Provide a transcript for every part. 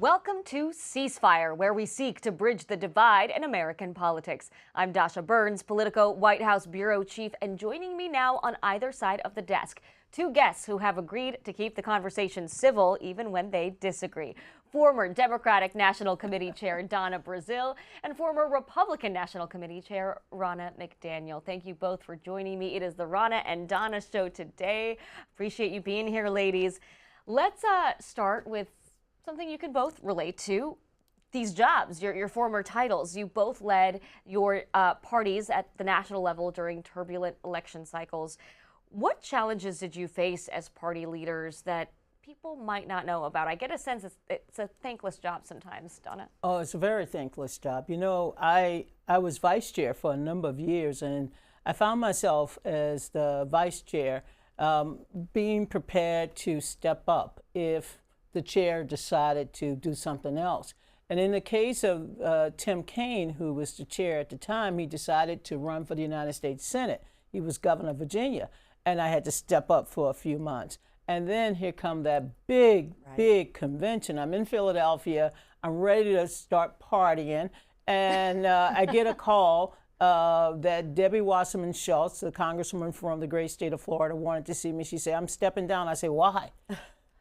Welcome to Ceasefire, where we seek to bridge the divide in American politics. I'm Dasha Burns, Politico White House Bureau Chief, and joining me now on either side of the desk, two guests who have agreed to keep the conversation civil even when they disagree. Former Democratic National Committee Chair Donna Brazile and former Republican National Committee Chair Ronna McDaniel. Thank you both for joining me. It is the Ronna and Donna show today. Appreciate you being here, ladies. Let's start with something you can both relate to. These jobs, your former titles. You both led your parties at the national level during turbulent election cycles. What challenges did you face as party leaders that people might not know about? I get a sense it's a thankless job sometimes, Donna. Oh, it's a very thankless job. You know, I was vice chair for a number of years, and I found myself as the vice chair being prepared to step up if the chair decided to do something else. And in the case of Tim Kaine, who was the chair at the time, he decided to run for the United States Senate. He was governor of Virginia, and I had to step up for a few months. And then here come that big convention. I'm in Philadelphia. I'm ready to start partying, and I get a call that Debbie Wasserman Schultz, the congresswoman from the great state of Florida, wanted to see me. She said, "I'm stepping down." I say, "Why?"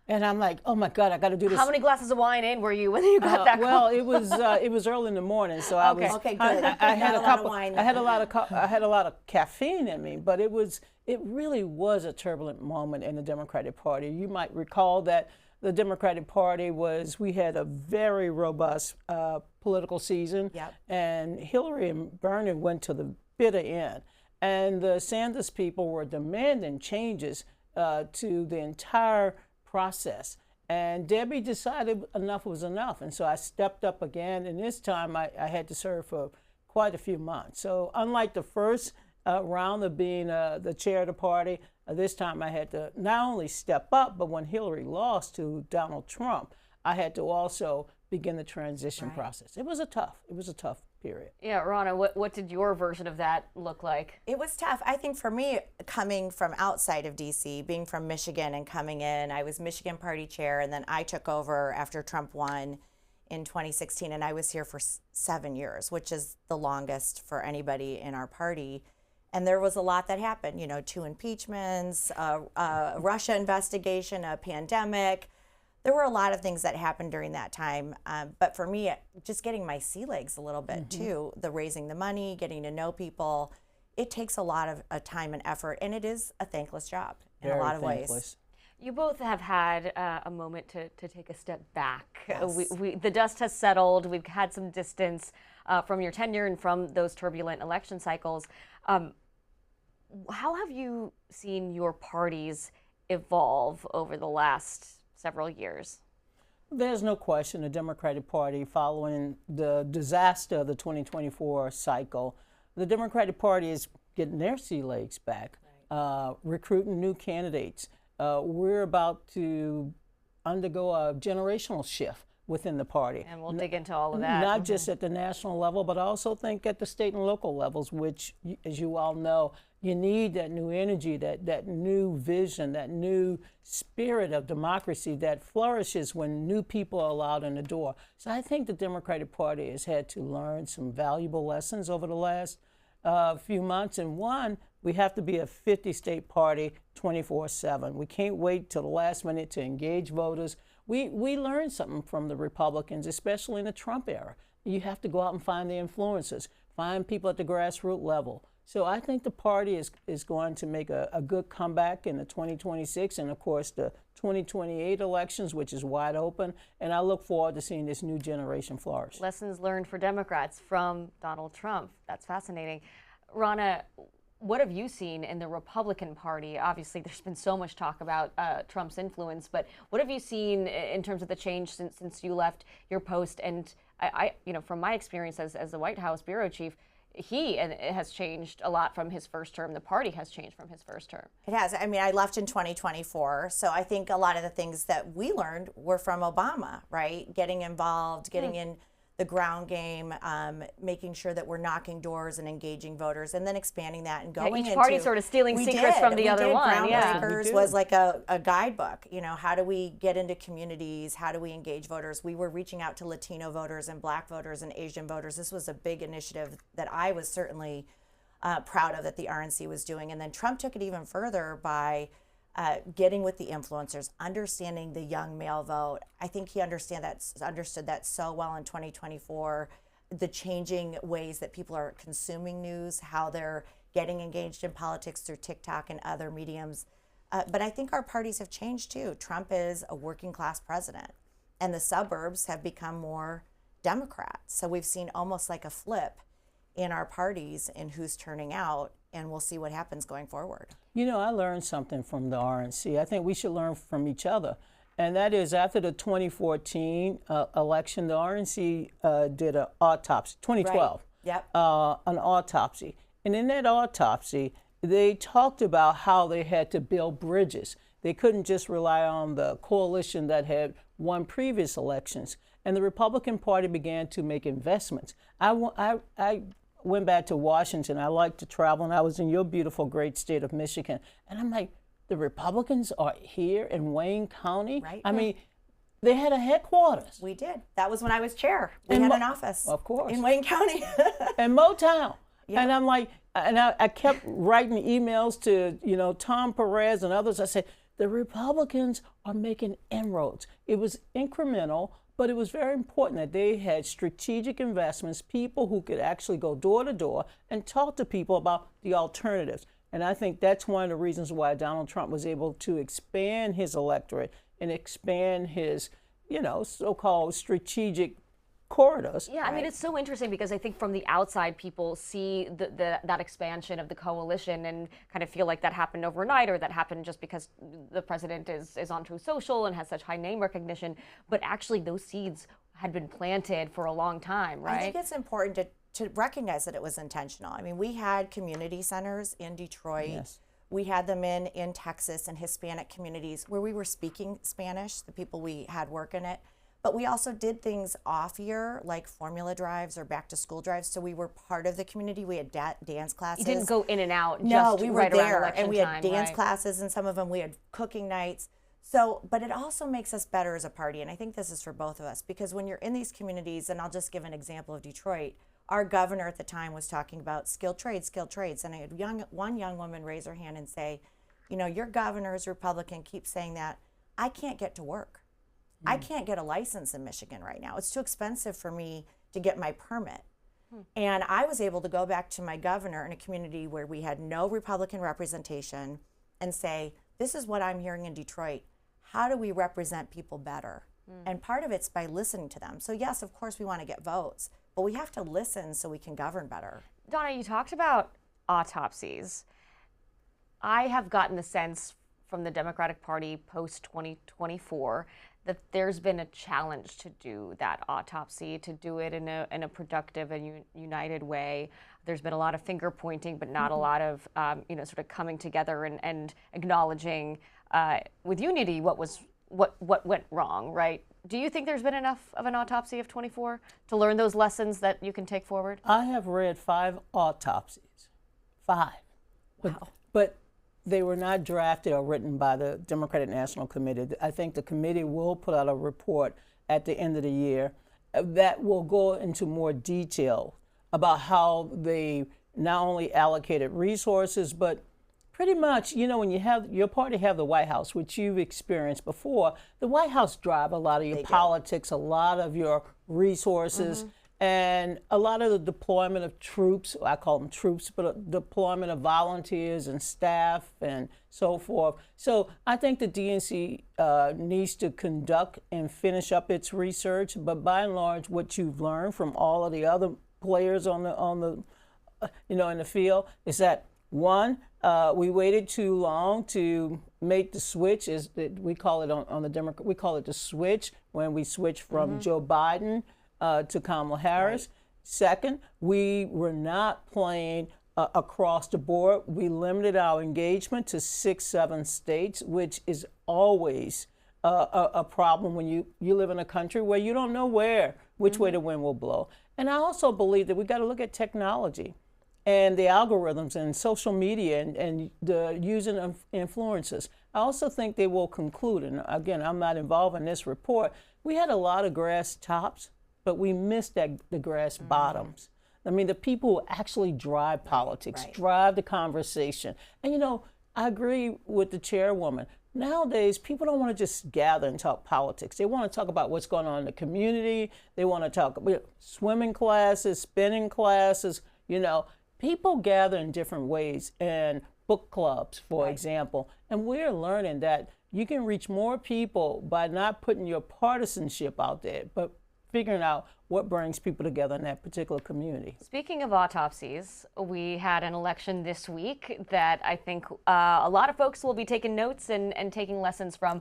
And I'm like, "Oh my God, I got to do this." How many glasses of wine in were you when you got that call? Well, it was early in the morning, so I was. Okay, good. I had a couple. Wine. I had a lot of caffeine in me, but it really was a turbulent moment in the Democratic Party. You might recall that the Democratic Party we had a very robust political season, Yep. and Hillary and Bernie went to the bitter end, and the Sanders people were demanding changes to the entire process. And Debbie decided enough was enough. And so I stepped up again. And this time I had to serve for quite a few months. So unlike the first round of being the chair of the party, this time I had to not only step up, but when Hillary lost to Donald Trump, I had to also begin the transition process. It was a tough period. Yeah, Ronna, what did your version of that look like? It was tough. I think for me, coming from outside of DC, being from Michigan and coming in, I was Michigan party chair, and then I took over after Trump won in 2016, and I was here for 7 years, which is the longest for anybody in our party. And there was a lot that happened, 2 impeachments, a Russia investigation, a pandemic. There were a lot of things that happened during that time. But for me, just getting my sea legs a little bit too, the raising the money, getting to know people, it takes a lot of time and effort, and it is a thankless job in a lot of ways. You both have had a moment to take a step back. Yes. The dust has settled. We've had some distance from your tenure and from those turbulent election cycles. How have you seen your parties evolve over the last several years? There's no question the Democratic Party, following the disaster of the 2024 cycle, the Democratic Party is getting their sea legs back, recruiting new candidates. We're about to undergo a generational shift within the party. And we'll dig into all of that. Not just at the national level, but I also think at the state and local levels, which, as you all know, you need that new energy, that new vision, that new spirit of democracy that flourishes when new people are allowed in the door. So I think the Democratic Party has had to learn some valuable lessons over the last few months. And one, we have to be a 50-state party 24/7. We can't wait till the last minute to engage voters. We learned something from the Republicans, especially in the Trump era. You have to go out and find the influencers, find people at the grassroots level. So I think the party is going to make a good comeback in the 2026 and, of course, the 2028 elections, which is wide open. And I look forward to seeing this new generation flourish. Lessons learned for Democrats from Donald Trump. That's fascinating. Ronna, what have you seen in the Republican Party? Obviously, there's been so much talk about Trump's influence, but what have you seen in terms of the change since you left your post? And I from my experience as the White House bureau chief, it has changed a lot from his first term. The party has changed from his first term. It has. I mean, I left in 2024, so I think a lot of the things that we learned were from Obama, right? Getting involved, getting in the ground game, making sure that we're knocking doors and engaging voters, and then expanding that and going each party sort of stealing secrets from the other one. Groundbreakers was like a guidebook. You know, how do we get into communities? How do we engage voters? We were reaching out to Latino voters and Black voters and Asian voters. This was a big initiative that I was certainly proud of that the RNC was doing. And then Trump took it even further by getting with the influencers, understanding the young male vote. I think he understood that so well in 2024, the changing ways that people are consuming news, how they're getting engaged in politics through TikTok and other mediums. But I think our parties have changed too. Trump is a working class president, and the suburbs have become more Democrat. So we've seen almost like a flip in our parties in who's turning out, and we'll see what happens going forward. You know, I learned something from the RNC. I think we should learn from each other. And that is, after the 2014 election, the RNC did an autopsy, 2012, right. Yep. An autopsy. And in that autopsy, they talked about how they had to build bridges. They couldn't just rely on the coalition that had won previous elections. And the Republican Party began to make investments. I went back to Washington. I like to travel, and I was in your beautiful, great state of Michigan. And I'm like, the Republicans are here in Wayne County? Right. I mean, they had a headquarters. We did. That was when I was chair. We had an office. Of course. In Wayne County. And Motown. Yeah. And I'm like, and I kept writing emails to, you know, Tom Perez and others. I said, the Republicans are making inroads. It was incremental, but it was very important that they had strategic investments, people who could actually go door to door and talk to people about the alternatives. And I think that's one of the reasons why Donald Trump was able to expand his electorate and expand his, you know, so-called strategic corridors. Yeah, I mean, it's so interesting because I think from the outside, people see that expansion of the coalition and kind of feel like that happened overnight, or that happened just because the president is on Truth Social and has such high name recognition. But actually, those seeds had been planted for a long time, right? I think it's important to recognize that it was intentional. I mean, we had community centers in Detroit. Yes. We had them in Texas and Hispanic communities where we were speaking Spanish, the people we had work in it. But we also did things off year, like formula drives or back to school drives. So we were part of the community. We had dance classes. You didn't go in and out. No, just we were right there, around and we had time, dance right? classes, and some of them we had cooking nights. So, but it also makes us better as a party, and I think this is for both of us, because when you're in these communities, and I'll just give an example of Detroit, our governor at the time was talking about skilled trades, and I had one young woman raise her hand and say, you know, your governor is Republican, keeps saying that. I can't get to work. I can't get a license in Michigan right now. It's too expensive for me to get my permit. And I was able to go back to my governor in a community where we had no Republican representation and say, this is what I'm hearing in Detroit. How do we represent people better? And part of it's by listening to them. So yes, of course we want to get votes, but we have to listen so we can govern better. Donna, you talked about autopsies. I have gotten the sense from the Democratic Party post-2024 that there's been a challenge to do that autopsy, to do it in a productive and united way. There's been a lot of finger pointing, but not a lot of sort of coming together and acknowledging with unity what went wrong, right? Do you think there's been enough of an autopsy of 24 to learn those lessons that you can take forward? I have read 5 autopsies. 5. Wow. But they were not drafted or written by the Democratic National Committee. I think the committee will put out a report at the end of the year that will go into more detail about how they not only allocated resources, but pretty much, you know, when you have your party have the White House, which you've experienced before, the White House drive a lot of your politics, a lot of your resources, and a lot of the deployment of troops. I call them troops, but deployment of volunteers and staff and so forth. So I think the DNC needs to conduct and finish up its research. But by and large, what you've learned from all of the other players on the in the field is that, one, we waited too long to make the switch. We call it on the Democrat. We call it the switch when we switched from Joe Biden to Kamala Harris. Right. Second, we were not playing across the board. We limited our engagement to 6, 7 states, which is always a problem when you live in a country where you don't know where which way the wind will blow. And I also believe that we got to look at technology and the algorithms and social media and the using of influencers. I also think they will conclude, and again, I'm not involved in this report, we had a lot of grass tops, but we missed the grass bottoms. I mean, the people who actually drive politics, drive the conversation. And, you know, I agree with the chairwoman. Nowadays, people don't want to just gather and talk politics. They want to talk about what's going on in the community. They want to talk about swimming classes, spinning classes. You know, people gather in different ways, and book clubs, for example. And we're learning that you can reach more people by not putting your partisanship out there, but figuring out what brings people together in that particular community. Speaking of autopsies, we had an election this week that I think a lot of folks will be taking notes and taking lessons from.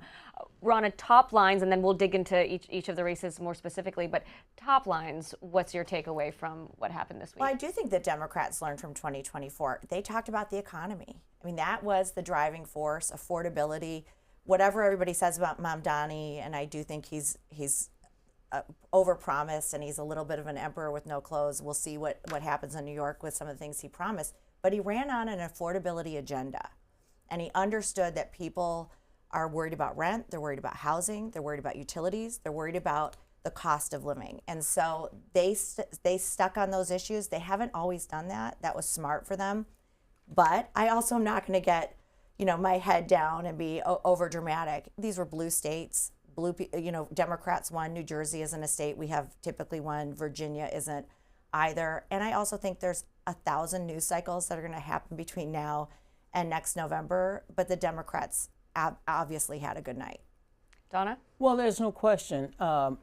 Ronna, top lines, and then we'll dig into each of the races more specifically, but top lines, what's your takeaway from what happened this week? Well, I do think that Democrats learned from 2024. They talked about the economy. I mean, that was the driving force, affordability, whatever everybody says about Mamdani, and I do think he's overpromised, and he's a little bit of an emperor with no clothes. We'll see what happens in New York with some of the things he promised. But he ran on an affordability agenda, and he understood that people are worried about rent, they're worried about housing, they're worried about utilities, they're worried about the cost of living. And so they stuck on those issues. They haven't always done that. That was smart for them. But I also am not going to get, you know, my head down and be over dramatic. These were blue states. Democrats won. New Jersey isn't a state we have typically won. Virginia isn't either. And I also think there's 1,000 news cycles that are going to happen between now and next November. But the Democrats obviously had a good night. Donna? Well, there's no question.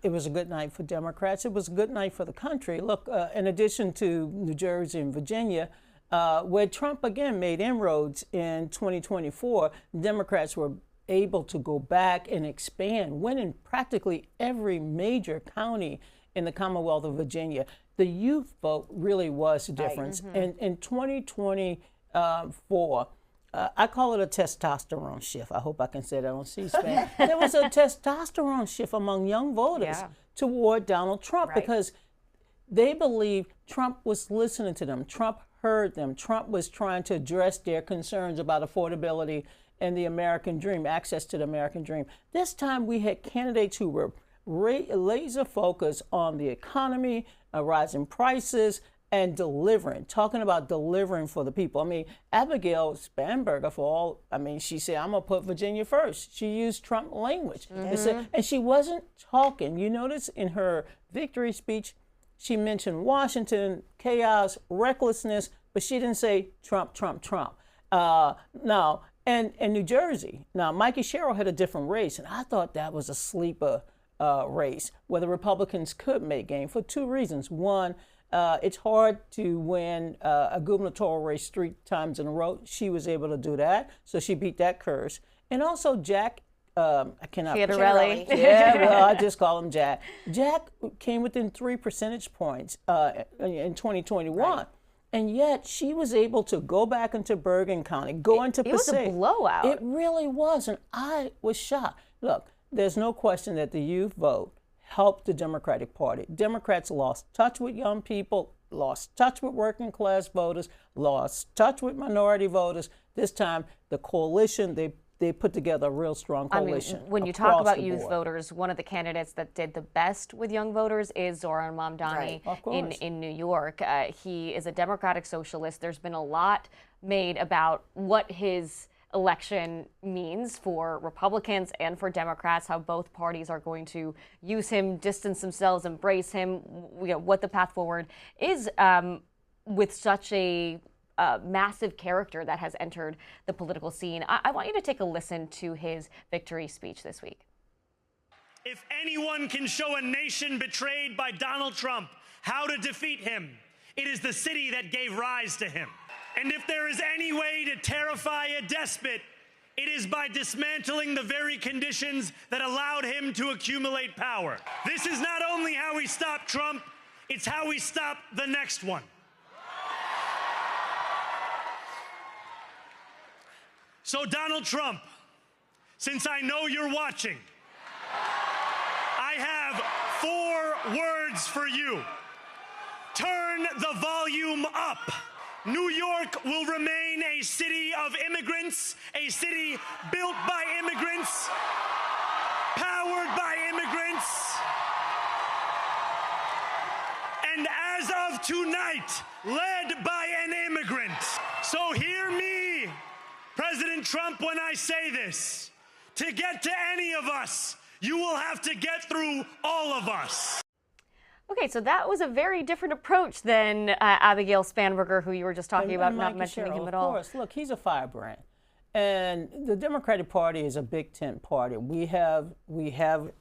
It was a good night for Democrats. It was a good night for the country. Look, in addition to New Jersey and Virginia, where Trump again made inroads in 2024, Democrats were able to go back and expand, win in practically every major county in the Commonwealth of Virginia. The youth vote really was the difference. And in 2024, I call it a testosterone shift. I hope I can say that on C-SPAN. There was a testosterone shift among young voters toward Donald Trump because they believed Trump was listening to them. Trump heard them. Trump was trying to address their concerns about affordability and the American dream, access to the American dream. This time we had candidates who were laser focused on the economy, rising prices, and talking about delivering for the people. I mean, Abigail Spanberger, she said, I'm going to put Virginia first. She used Trump language. And she wasn't talking. You notice in her victory speech, she mentioned Washington, chaos, recklessness, but she didn't say Trump, Trump, Trump. And New Jersey. Now, Mikey Sherrill had a different race, and I thought that was a sleeper race where the Republicans could make gain for two reasons. One, it's hard to win a gubernatorial race 3 times in a row. She was able to do that, so she beat that curse. And also Jack, Chiatarelli. Yeah, well, I just call him Jack. Jack came within 3 percentage points in 2021. Right. And yet she was able to go back into Bergen County, go into Passaic. It was a blowout. It really was, and I was shocked. Look, there's no question that the youth vote helped the Democratic Party. Democrats lost touch with young people, lost touch with working class voters, lost touch with minority voters. This time, the coalition, they put together a real strong coalition. When you talk about youth voters, one of the candidates that did the best with young voters is Zohran Mamdani in New York. He is a democratic socialist. There's been a lot made about what his election means for Republicans and for Democrats, how both parties are going to use him, distance themselves, embrace him, what the path forward is with such a massive character that has entered the political scene. I want you to take a listen to his victory speech this week. If anyone can show a nation betrayed by Donald Trump how to defeat him, it is the city that gave rise to him. And if there is any way to terrify a despot, it is by dismantling the very conditions that allowed him to accumulate power. This is not only how we stop Trump, it's how we stop the next one. So Donald Trump, since I know you're watching, I have 4 words for you. Turn the volume up. New York will remain a city of immigrants, a city built by immigrants, powered by immigrants, and as of tonight, led by an immigrant. So hear me, President Trump, when I say this. To get to any of us, you will have to get through all of us. Okay, so that was a very different approach than Abigail Spanberger, who you were just talking about, not mentioning him at all. Of course, look, he's a firebrand. And the Democratic Party is a big tent party. We have,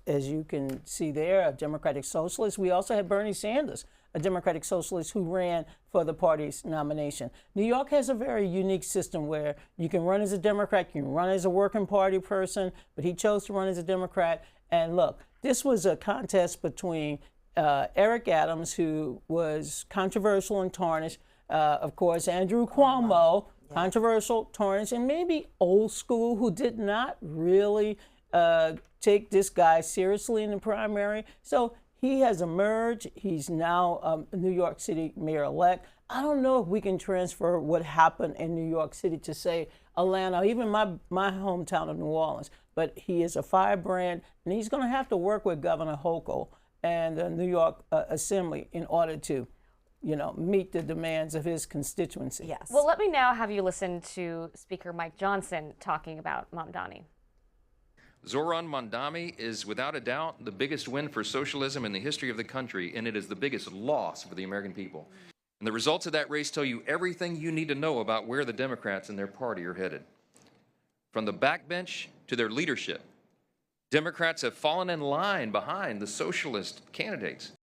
as you can see there, a Democratic Socialist. We also have Bernie Sanders, a Democratic Socialist who ran for the party's nomination. New York has a very unique system where you can run as a Democrat, you can run as a working party person, but he chose to run as a Democrat. And look, this was a contest between Eric Adams, who was controversial and tarnished, of course, Andrew Cuomo, controversial, tarnished, and maybe old school, who did not really take this guy seriously in the primary. So he has emerged. He's now New York City mayor-elect. I don't know if we can transfer what happened in New York City to, say, Atlanta, even my hometown of New Orleans. But he is a firebrand, and he's going to have to work with Governor Hochul and the New York Assembly in order to, meet the demands of his constituency. Yes. Well, let me now have you listen to Speaker Mike Johnson talking about Mamdani. Zohran Mamdani is without a doubt the biggest win for socialism in the history of the country, and it is the biggest loss for the American people. And the results of that race tell you everything you need to know about where the Democrats and their party are headed. From the backbench to their leadership, Democrats have fallen in line behind the socialist candidates.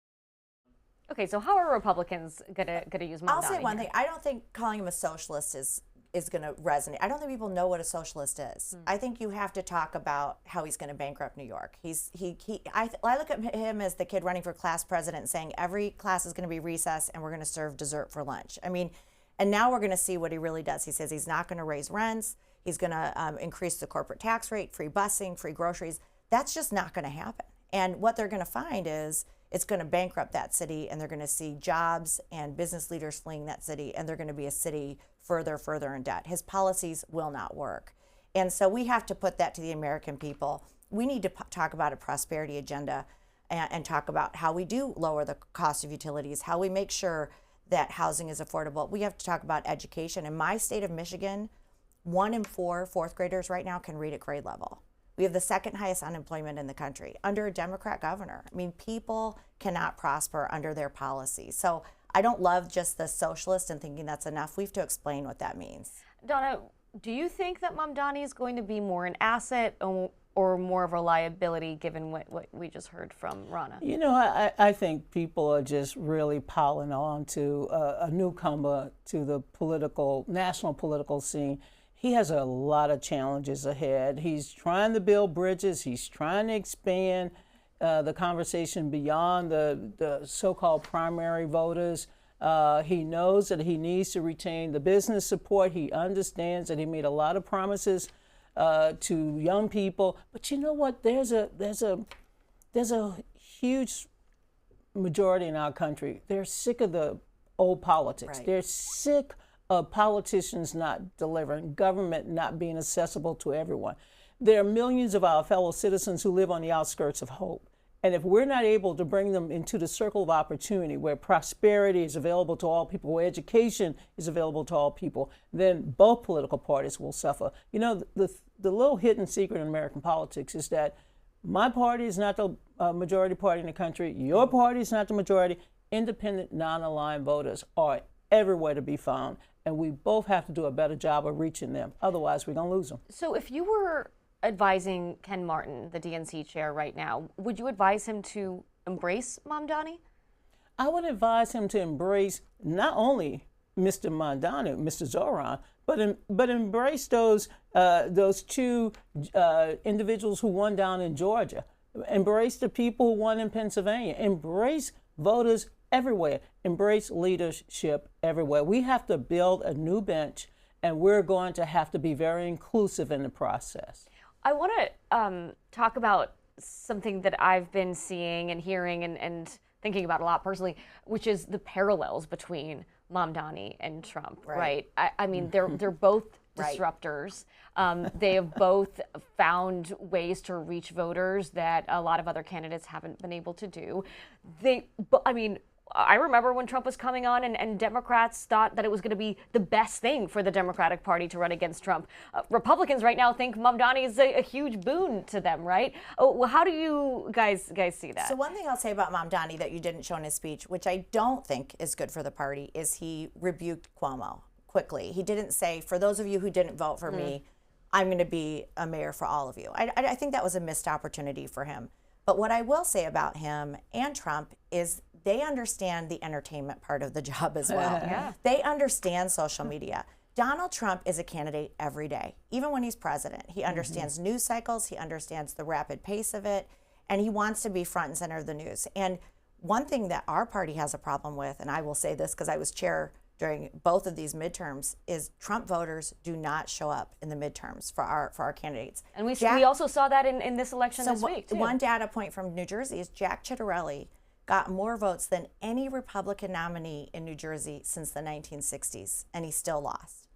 Okay, so how are Republicans gonna use Mamdani? I'll say one here? thing. I don't think calling him a socialist is going to resonate. I don't think people know what a socialist is. I think you have to talk about how he's going to bankrupt New York. I look at him as the kid running for class president saying every class is going to be recess and we're going to serve dessert for lunch. I mean, and now we're going to see what he really does. He says he's not going to raise rents. He's going to increase the corporate tax rate, free busing, free groceries. That's just not going to happen. And what they're going to find is it's going to bankrupt that city, and they're going to see jobs and business leaders fleeing that city, and they're going to be a city further in debt. His policies will not work. And so we have to put that to the American people. We need to talk about a prosperity agenda and talk about how we do lower the cost of utilities, how we make sure that housing is affordable. We have to talk about education. In my state of Michigan, 1 in 4 fourth graders right now can read at grade level. We have the second highest unemployment in the country under a Democrat governor. I mean, people cannot prosper under their policies. So I don't love just the socialist and thinking that's enough. We have to explain what that means. Donna, do you think that Mamdani is going to be more an asset or more of a liability, given what we just heard from Ronna? I think people are just really piling on to a newcomer to the national political scene. He has a lot of challenges ahead. He's trying to build bridges. He's trying to expand the conversation beyond the so-called primary voters. He knows that he needs to retain the business support. He understands that he made a lot of promises to young people. But you know what? There's a huge majority in our country. They're sick of the old politics. Right. They're sick of politicians not delivering, government not being accessible to everyone. There are millions of our fellow citizens who live on the outskirts of hope. And if we're not able to bring them into the circle of opportunity where prosperity is available to all people, where education is available to all people, then both political parties will suffer. The little hidden secret in American politics is that my party is not the majority party in the country. Your party is not the majority. Independent, non-aligned voters are everywhere to be found. And we both have to do a better job of reaching them. Otherwise, we're going to lose them. So if you were advising Ken Martin, the DNC chair right now, would you advise him to embrace Mamdani? I would advise him to embrace not only Mr. Mamdani, Mr. Zohran, but embrace those 2 individuals who won down in Georgia. Embrace the people who won in Pennsylvania. Embrace voters everywhere. Embrace leadership everywhere. We have to build a new bench, and we're going to have to be very inclusive in the process. I want to talk about something that I've been seeing and hearing and thinking about a lot personally, which is the parallels between Mamdani and Trump, right? I mean, they're both disruptors. They have both found ways to reach voters that a lot of other candidates haven't been able to do. I mean, I remember when Trump was coming on and Democrats thought that it was going to be the best thing for the Democratic Party to run against Trump. Republicans right now think Mamdani is a huge boon to them, right? Well, how do you guys see that? So one thing I'll say about Mamdani that you didn't show in his speech, which I don't think is good for the party, is he rebuked Cuomo quickly. He didn't say, for those of you who didn't vote for me, I'm going to be a mayor for all of you. I think that was a missed opportunity for him. But what I will say about him and Trump is they understand the entertainment part of the job as well. They understand social media. Donald Trump is a candidate every day, even when he's president. He understands news cycles, he understands the rapid pace of it, and he wants to be front and center of the news. And one thing that our party has a problem with, and I will say this because I was chair during both of these midterms, is Trump voters do not show up in the midterms for our candidates. And we also saw that in this election this week, too. One data point from New Jersey is Jack Ciattarelli got more votes than any Republican nominee in New Jersey since the 1960s, and he still lost.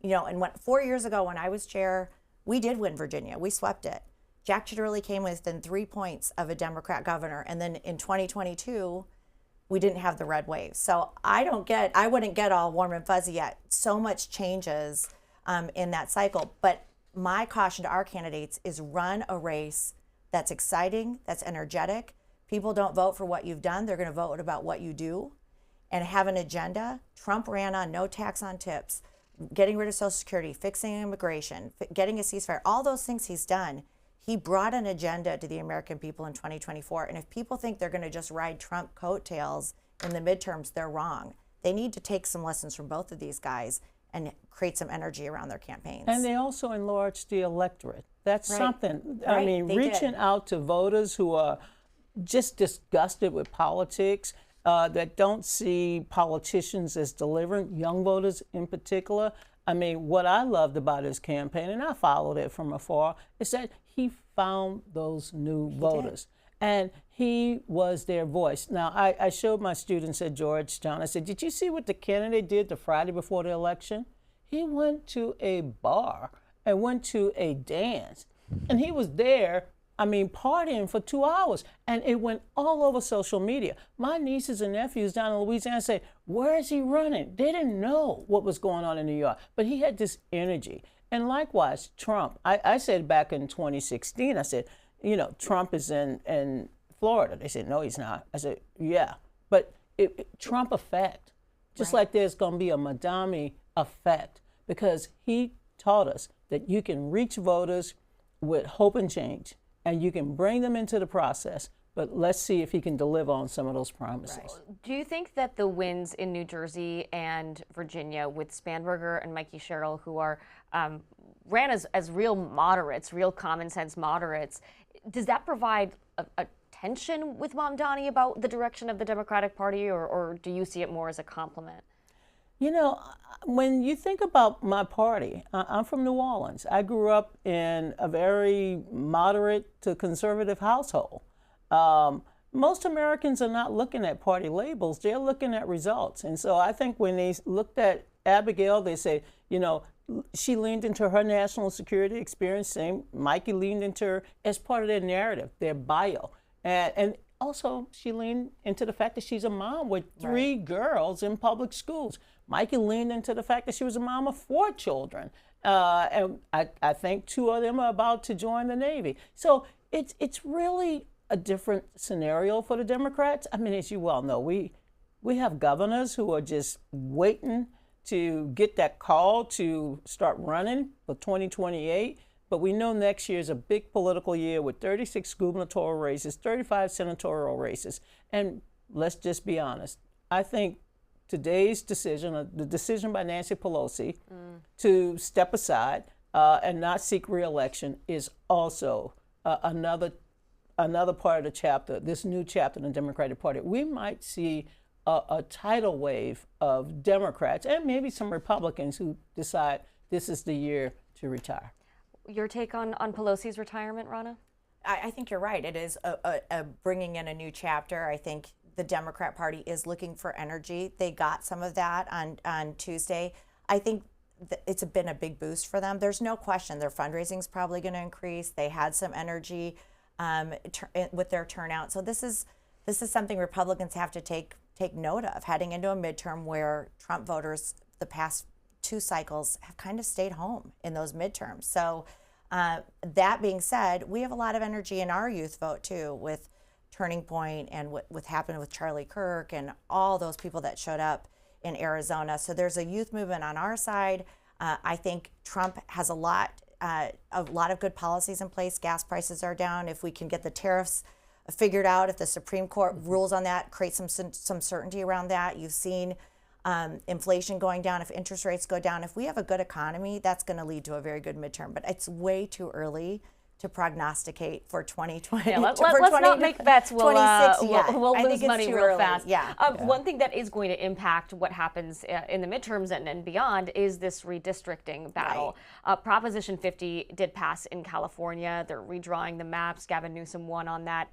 You know, and 4 years ago when I was chair, we did win Virginia. We swept it. Jack Ciattarelli came within 3 points of a Democrat governor, and then in 2022, we didn't have the red wave. So I wouldn't get all warm and fuzzy yet. So much changes in that cycle. But my caution to our candidates is run a race that's exciting, that's energetic. People don't vote for what you've done. They're going to vote about what you do and have an agenda. Trump ran on no tax on tips, getting rid of Social Security, fixing immigration, getting a ceasefire, all those things he's done. He brought an agenda to the American people in 2024. And if people think they're going to just ride Trump coattails in the midterms, they're wrong. They need to take some lessons from both of these guys and create some energy around their campaigns. And they also enlarged the electorate. That's something. I mean, they reaching out to voters who are just disgusted with politics, that don't see politicians as delivering, young voters in particular. I mean, what I loved about his campaign, and I followed it from afar, is that he found those new voters. And he was their voice. Now, I showed my students at Georgetown, I said, did you see what the candidate did the Friday before the election? He went to a bar and went to a dance. And he was there, I mean, partying for 2 hours. And it went all over social media. My nieces and nephews down in Louisiana say, where is he running? They didn't know what was going on in New York. But he had this energy. And likewise, Trump. I said back in 2016, I said, you know, Trump is in Florida. They said, no, he's not. I said, yeah. But Trump effect, just like there's going to be a Mamdani effect, because he taught us that you can reach voters with hope and change, and you can bring them into the process. But let's see if he can deliver on some of those promises. Do you think that the wins in New Jersey and Virginia with Spanberger and Mikey Sherrill, who are ran as real moderates, real common sense moderates, does that provide a tension with Mamdani about the direction of the Democratic Party, or do you see it more as a compliment? You know, when you think about my party, I'm from New Orleans. I grew up in a very moderate to conservative household. Most Americans are not looking at party labels, they're looking at results. And so I think when they looked at Abigail, they say, you know, she leaned into her national security experience, same Mikey leaned into her as part of their narrative, their bio. And also she leaned into the fact that she's a mom with 3 girls in public schools. Mikey leaned into the fact that she was a mom of 4 children. And I think 2 of them are about to join the Navy. So it's really a different scenario for the Democrats. I mean, as you well know, we have governors who are just waiting to get that call to start running for 2028. But we know next year is a big political year with 36 gubernatorial races, 35 senatorial races. And let's just be honest. I think today's decision, the decision by Nancy Pelosi to step aside and not seek re-election, is also another part of the chapter, this new chapter in the Democratic Party. We might see a tidal wave of Democrats and maybe some Republicans who decide this is the year to retire. Your take on Pelosi's retirement, Ronna? I think you're right. It is a bringing in a new chapter. I think the Democrat Party is looking for energy. They got some of that on Tuesday. I think it's been a big boost for them. There's no question their fundraising is probably going to increase. They had some energy with their turnout. So this is something Republicans have to take note of heading into a midterm where Trump voters the past 2 cycles have kind of stayed home in those midterms. So that being said, we have a lot of energy in our youth vote too, with Turning Point and what happened with Charlie Kirk and all those people that showed up in Arizona. So there's a youth movement on our side. I think Trump has a lot of good policies in place. Gas prices are down. If we can get the tariffs figured out, if the Supreme Court rules on that, create some certainty around that. You've seen inflation going down. If interest rates go down, if we have a good economy, that's going to lead to a very good midterm. But it's way too early to prognosticate for 2020. Yeah, let's not make bets. We'll lose money real fast. Yeah. One thing that is going to impact what happens in the midterms and beyond is this redistricting battle. Right. Proposition 50 did pass in California. They're redrawing the maps. Gavin Newsom won on that.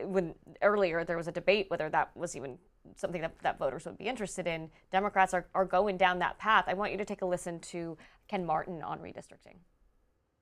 When earlier there was a debate whether that was even something that voters would be interested in. Democrats are going down that path. I want you to take a listen to Ken Martin on redistricting.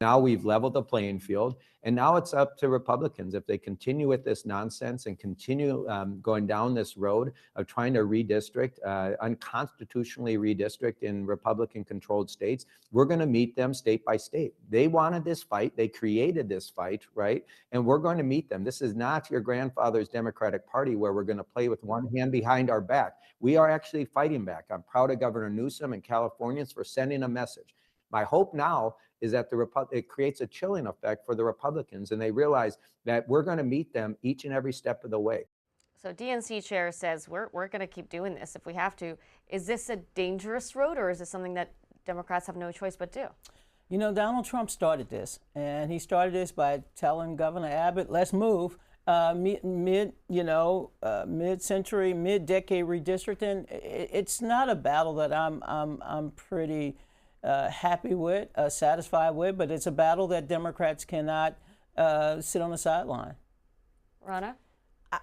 Now we've leveled the playing field, and now it's up to Republicans. If they continue with this nonsense and continue going down this road of trying to redistrict, unconstitutionally redistrict in Republican-controlled states, we're going to meet them state by state. They wanted this fight. They created this fight, right? And we're going to meet them. This is not your grandfather's Democratic Party where we're going to play with one hand behind our back. We are actually fighting back. I'm proud of Governor Newsom and Californians for sending a message. My hope now is that it creates a chilling effect for the Republicans, and they realize that we're going to meet them each and every step of the way. So DNC chair says we're going to keep doing this if we have to. Is this a dangerous road, or is this something that Democrats have no choice but do? You know, Donald Trump started this, and he started this by telling Governor Abbott, let's move. Mid-century, mid-decade redistricting. It's not a battle that I'm pretty happy with, satisfied with, but it's a battle that Democrats cannot sit on the sideline. Ronna?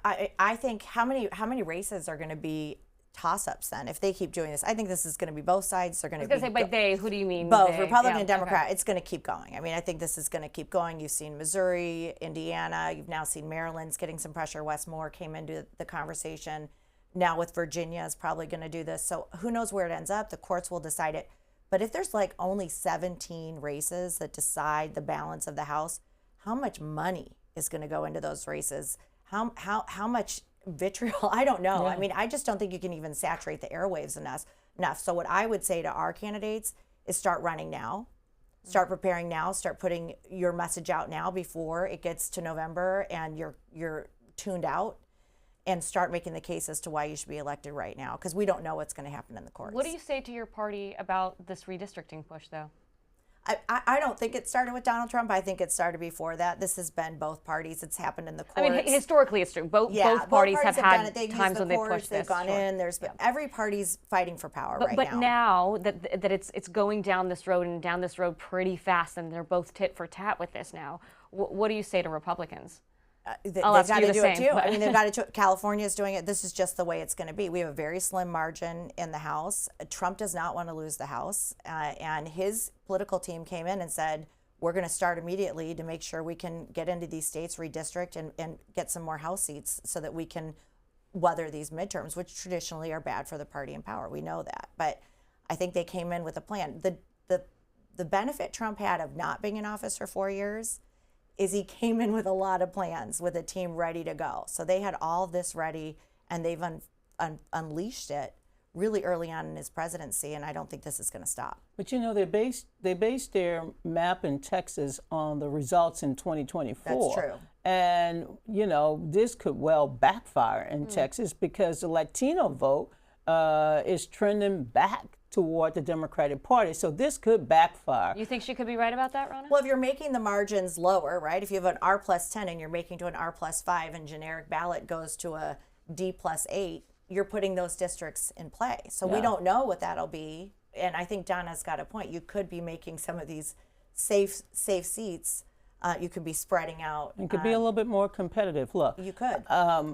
I think how many races are going to be toss-ups then if they keep doing this? I think this is going to be both sides. They're going to be. Say by they, who do you mean? Both, they? Republican and Democrat. Okay. It's going to keep going. I mean, I think this is going to keep going. You've seen Missouri, Indiana. You've now seen Maryland's getting some pressure. Wes Moore came into the conversation. Now with Virginia is probably going to do this. So who knows where it ends up? The courts will decide it. But if there's like only 17 races that decide the balance of the House, how much money is going to go into those races? How much vitriol? I don't know. Yeah. I mean, I just don't think you can even saturate the airwaves enough. So what I would say to our candidates is start running now, start preparing now, start putting your message out now before it gets to November and you're tuned out. And start making the case as to why you should be elected right now, because we don't know what's going to happen in the courts. What do you say to your party about this redistricting push, though? I don't think it started with Donald Trump. I think it started before that. This has been both parties. It's happened in the courts. I mean, historically, it's true. Both parties have had times when they've pushed this. They've gone in. Every party's fighting for power right now. But now that it's going down this road and down this road pretty fast, and they're both tit for tat with this now. What do you say to Republicans? They've got to do it too. I mean, they've got to. California is doing it. This is just the way it's going to be. We have a very slim margin in the House. Trump does not want to lose the House, and his political team came in and said, "We're going to start immediately to make sure we can get into these states, redistrict, and get some more House seats so that we can weather these midterms, which traditionally are bad for the party in power. We know that, but I think they came in with a plan. The benefit Trump had of not being in office for 4 years." Is he came in with a lot of plans, with a team ready to go. So they had all this ready, and they've unleashed it really early on in his presidency, and I don't think this is going to stop. But you know, they based their map in Texas on the results in 2024. That's true. And you know, this could well backfire in Texas because the Latino vote is trending back toward the Democratic Party. So this could backfire. You think she could be right about that, Ronna? Well, if you're making the margins lower, right? If you have an R plus 10 and you're making to an R plus 5 and generic ballot goes to a D plus 8, you're putting those districts in play. So we don't know what that'll be. And I think Donna's got a point. You could be making some of these safe seats You could be spreading out. It could be a little bit more competitive. Look, You could.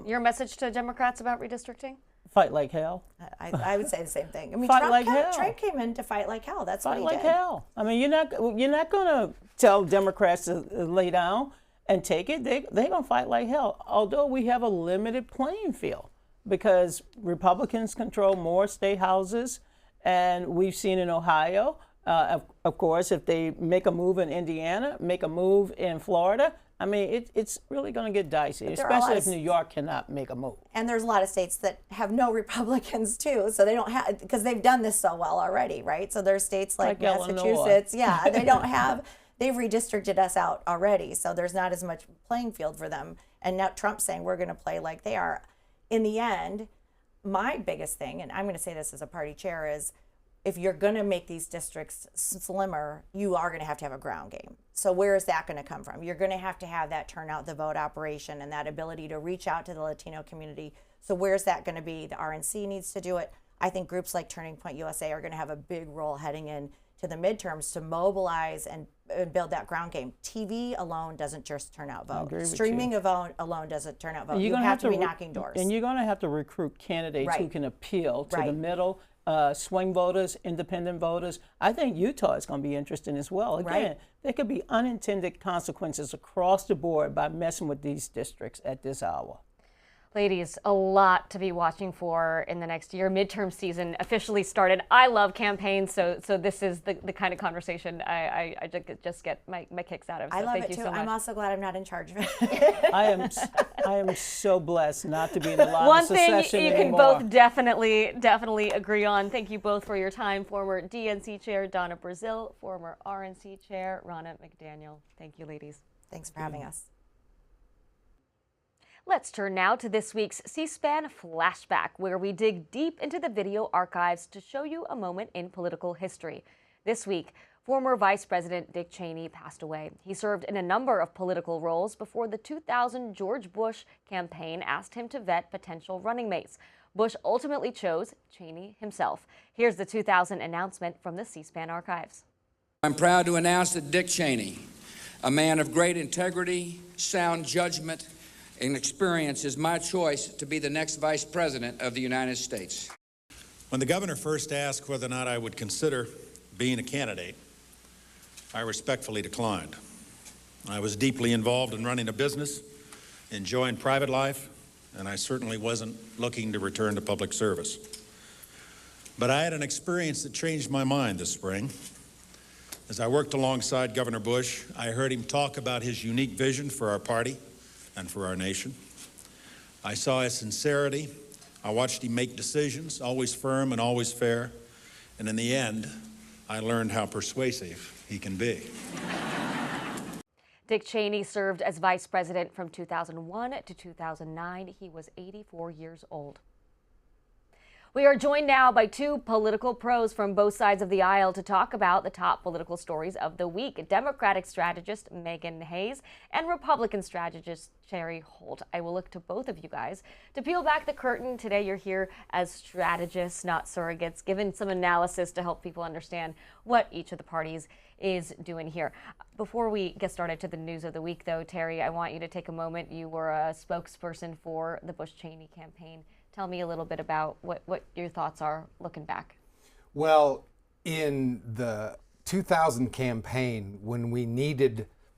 Your message to Democrats about redistricting? fight like hell. I would say the same thing. I mean, Fight like hell. Trump came in to fight like hell. That's Fight what he like did. hell. I mean, you're not going to tell Democrats to lay down and take it. They're going to fight like hell. Although we have a limited playing field because Republicans control more state houses, and we've seen in Ohio. Of course, if they make a move in Indiana, make a move in Florida, I mean, it's really going to get dicey, especially if New York cannot make a move. And there's a lot of states that have no Republicans too, so they don't have, because they've done this so well already, right? So there's states like Massachusetts, yeah, they don't have, they've redistricted us out already, so there's not as much playing field for them. And now Trump's saying we're going to play like they are. In the end, my biggest thing, and I'm going to say this as a party chair, is if you're going to make these districts slimmer, you are going to have a ground game. So where is that going to come from? You're going to have that turnout the vote operation and that ability to reach out to the Latino community. So where's that going to be? The RNC needs to do it. I think groups like Turning Point USA are going to have a big role heading in to the midterms to mobilize and build that ground game. TV alone doesn't just turn out vote. Streaming alone doesn't turn out vote. You have to be knocking doors. And you're going to have to recruit candidates who can appeal to the middle, swing voters, independent voters. I think Utah is going to be interesting as well. Again, there could be unintended consequences across the board by messing with these districts at this hour. Ladies, a lot to be watching for in the next year. Midterm season officially started. I love campaigns, so this is the kind of conversation I just get my kicks out of. So I love thank it you too. so much. I'm also glad I'm not in charge of it. I am so blessed not to be in the line One of secession thing you can anymore. both definitely agree on. Thank you both for your time. Former DNC chair Donna Brazile, former RNC chair Ronna McDaniel. Thank you, ladies. Thanks for having us. Let's turn now to this week's C-SPAN Flashback, where we dig deep into the video archives to show you a moment in political history. This week, former Vice President Dick Cheney passed away. He served in a number of political roles before the 2000 George Bush campaign asked him to vet potential running mates. Bush ultimately chose Cheney himself. Here's the 2000 announcement from the C-SPAN archives. I'm proud to announce that Dick Cheney, a man of great integrity, sound judgment, and experience, is my choice to be the next Vice President of the United States. When the governor first asked whether or not I would consider being a candidate, I respectfully declined. I was deeply involved in running a business, enjoying private life, and I certainly wasn't looking to return to public service. But I had an experience that changed my mind this spring. As I worked alongside Governor Bush, I heard him talk about his unique vision for our party and for our nation. I saw his sincerity. I watched him make decisions, always firm and always fair. And in the end, I learned how persuasive he can be. Dick Cheney served as vice president from 2001 to 2009. He was 84 years old. We are joined now by two political pros from both sides of the aisle to talk about the top political stories of the week. Democratic strategist Meghan Hays and Republican strategist Terry Holt. I will look to both of you guys to peel back the curtain. Today you're here as strategists, not surrogates, given some analysis to help people understand what each of the parties is doing here. Before we get started to the news of the week, though, Terry, I want you to take a moment. You were a spokesperson for the Bush-Cheney campaign. Tell me a little bit about what your thoughts are looking back. Well, in the 2000 campaign, when we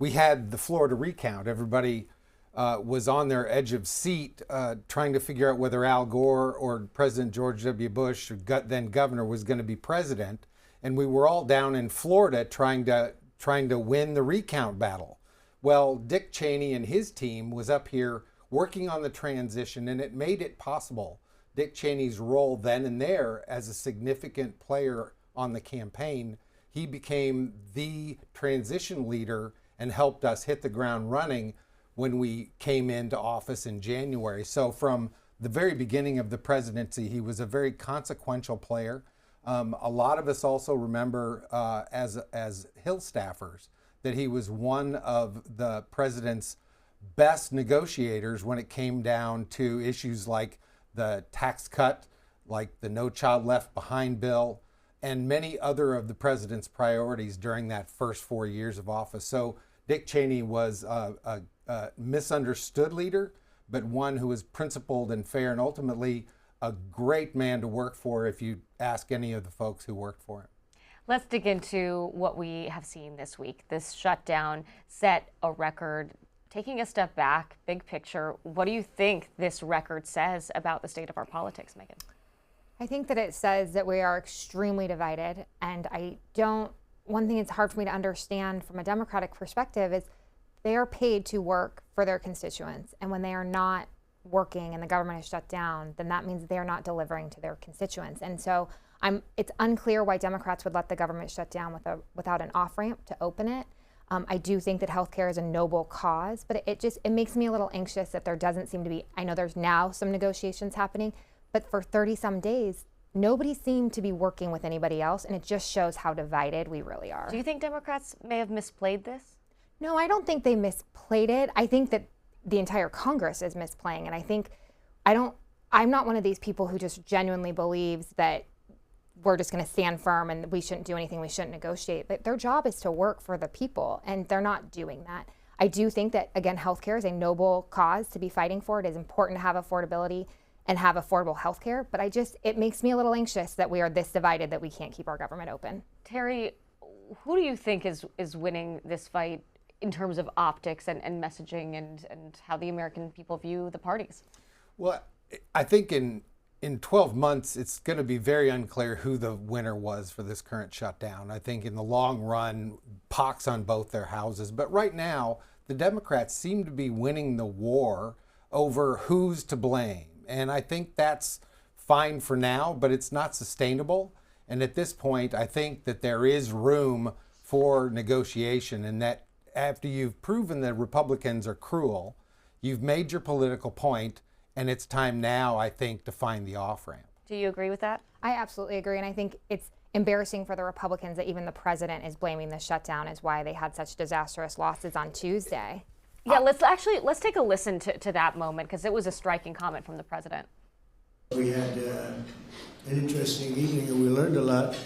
had the Florida recount, everybody was on their edge of seat trying to figure out whether Al Gore or President George W. Bush, then governor, was going to be president. And we were all down in Florida trying to win the recount battle. Well, Dick Cheney and his team was up here working on the transition, and it made it possible. Dick Cheney's role then and there as a significant player on the campaign, he became the transition leader and helped us hit the ground running when we came into office in January. So from the very beginning of the presidency, he was a very consequential player. A lot of us also remember as Hill staffers that he was one of the president's best negotiators when it came down to issues like the tax cut, like the No Child Left Behind bill, and many other of the president's priorities during that first 4 years of office. So Dick Cheney was a misunderstood leader, but one who was principled and fair, and ultimately a great man to work for if you ask any of the folks who worked for him. Let's dig into what we have seen this week. This shutdown set a record. Taking a step back, big picture, what do you think this record says about the state of our politics, Meghan? I think that it says that we are extremely divided, and one thing that's hard for me to understand from a Democratic perspective is they are paid to work for their constituents, and when they are not working and the government is shut down, then that means they're not delivering to their constituents. And so it's unclear why Democrats would let the government shut down without an off-ramp to open it. I do think that healthcare is a noble cause, but it makes me a little anxious that there doesn't seem to be, I know there's now some negotiations happening, but for 30 some days, nobody seemed to be working with anybody else, and it just shows how divided we really are. Do you think Democrats may have misplayed this? No, I don't think they misplayed it. I think that the entire Congress is misplaying, and I'm not one of these people who just genuinely believes that we're just going to stand firm and we shouldn't do anything, we shouldn't negotiate. But their job is to work for the people, and they're not doing that. I do think that, again, healthcare is a noble cause to be fighting for. It is important to have affordability and have affordable healthcare, but it makes me a little anxious that we are this divided that we can't keep our government open. Terry, who do you think is winning this fight in terms of optics and messaging and how the American people view the parties? Well, I think in 12 months, it's going to be very unclear who the winner was for this current shutdown. I think in the long run, pox on both their houses. But right now, the Democrats seem to be winning the war over who's to blame. And I think that's fine for now, but it's not sustainable. And at this point, I think that there is room for negotiation, and that after you've proven that Republicans are cruel, you've made your political point, and it's time now, I think, to find the off-ramp. Do you agree with that? I absolutely agree, and I think it's embarrassing for the Republicans that even the president is blaming the shutdown as why they had such disastrous losses on Tuesday. Yeah, let's take a listen to that moment, because it was a striking comment from the president. We had an interesting evening and we learned a lot,